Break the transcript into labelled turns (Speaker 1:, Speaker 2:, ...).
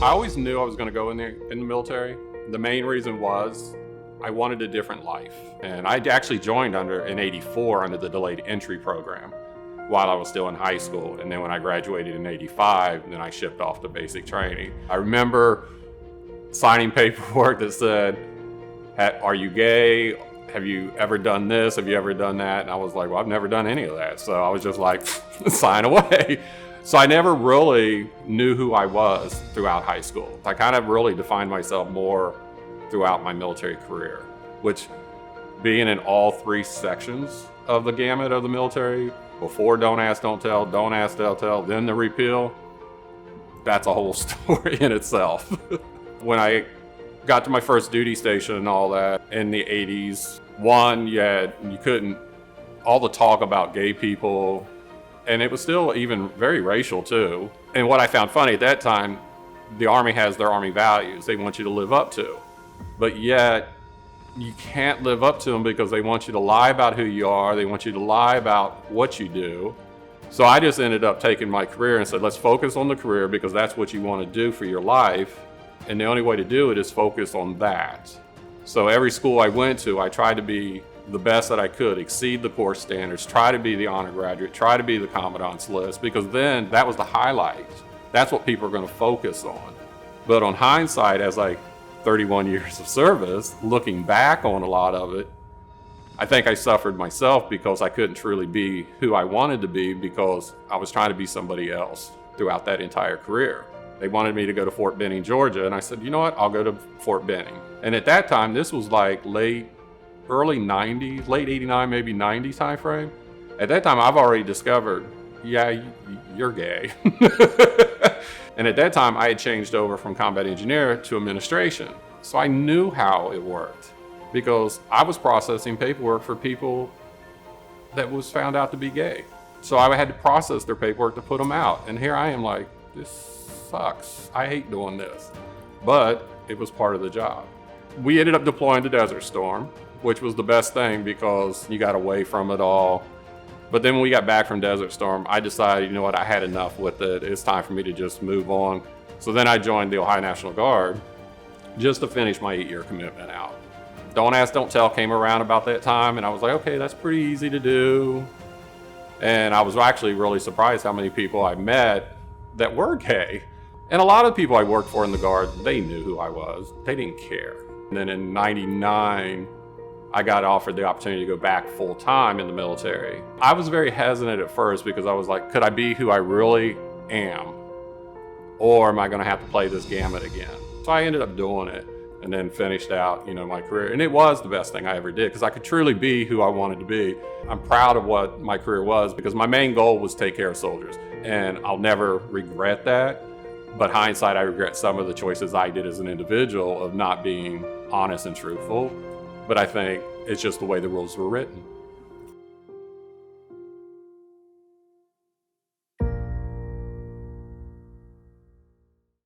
Speaker 1: I always knew I was going to go in the military. The main reason was I wanted a different life. And I actually joined in '84 under the delayed entry program while I was still in high school. And then when I graduated in '85, then I shipped off to basic training. I remember signing paperwork that said, are you gay? Have you ever done this? Have you ever done that? And I was like, well, I've never done any of that. So I was just like, sign away. So I never really knew who I was throughout high school. I kind of really defined myself more throughout my military career, which being in all three sections of the gamut of the military, before Don't Ask, Don't Tell, Don't Ask, They'll Tell, then the repeal, that's a whole story in itself. When I got to my first duty station and all that in the 80s, you couldn't, all the talk about gay people, and it was still even very racial too. And what I found funny at that time, the Army has their Army values they want you to live up to, but yet you can't live up to them because they want you to lie about who you are, they want you to lie about what you do. So I just ended up taking my career and said, let's focus on the career because that's what you want to do for your life. And the only way to do it is focus on that. So every school I went to, I tried to be the best that I could, exceed the course standards, try to be the honor graduate, try to be the commandant's list, because then that was the highlight. That's what people are going to focus on. But on hindsight, as 31 years of service, looking back on a lot of it, I think I suffered myself because I couldn't truly be who I wanted to be because I was trying to be somebody else throughout that entire career. They wanted me to go to Fort Benning, Georgia, and I said, you know what, I'll go to Fort Benning. And at that time, this was early 90s, late 89, maybe 90 time frame. At that time, I've already discovered, yeah, you're gay. And at that time, I had changed over from combat engineer to administration. So I knew how it worked because I was processing paperwork for people that was found out to be gay. So I had to process their paperwork to put them out. And here I am like, this sucks. I hate doing this. But it was part of the job. We ended up deploying to Desert Storm, which was the best thing because you got away from it all. But then when we got back from Desert Storm, I decided, you know what, I had enough with it. It's time for me to just move on. So then I joined the Ohio National Guard just to finish my 8-year commitment out. Don't Ask, Don't Tell came around about that time, and I was like, okay, that's pretty easy to do. And I was actually really surprised how many people I met that were gay. And a lot of people I worked for in the Guard, they knew who I was. They didn't care. And then in '99, I got offered the opportunity to go back full time in the military. I was very hesitant at first because I was like, could I be who I really am? Or am I gonna have to play this gamut again? So I ended up doing it and then finished out, my career. And it was the best thing I ever did because I could truly be who I wanted to be. I'm proud of what my career was because my main goal was to take care of soldiers. And I'll never regret that. But hindsight, I regret some of the choices I did as an individual of not being honest and truthful. But I think it's just the way the rules were written.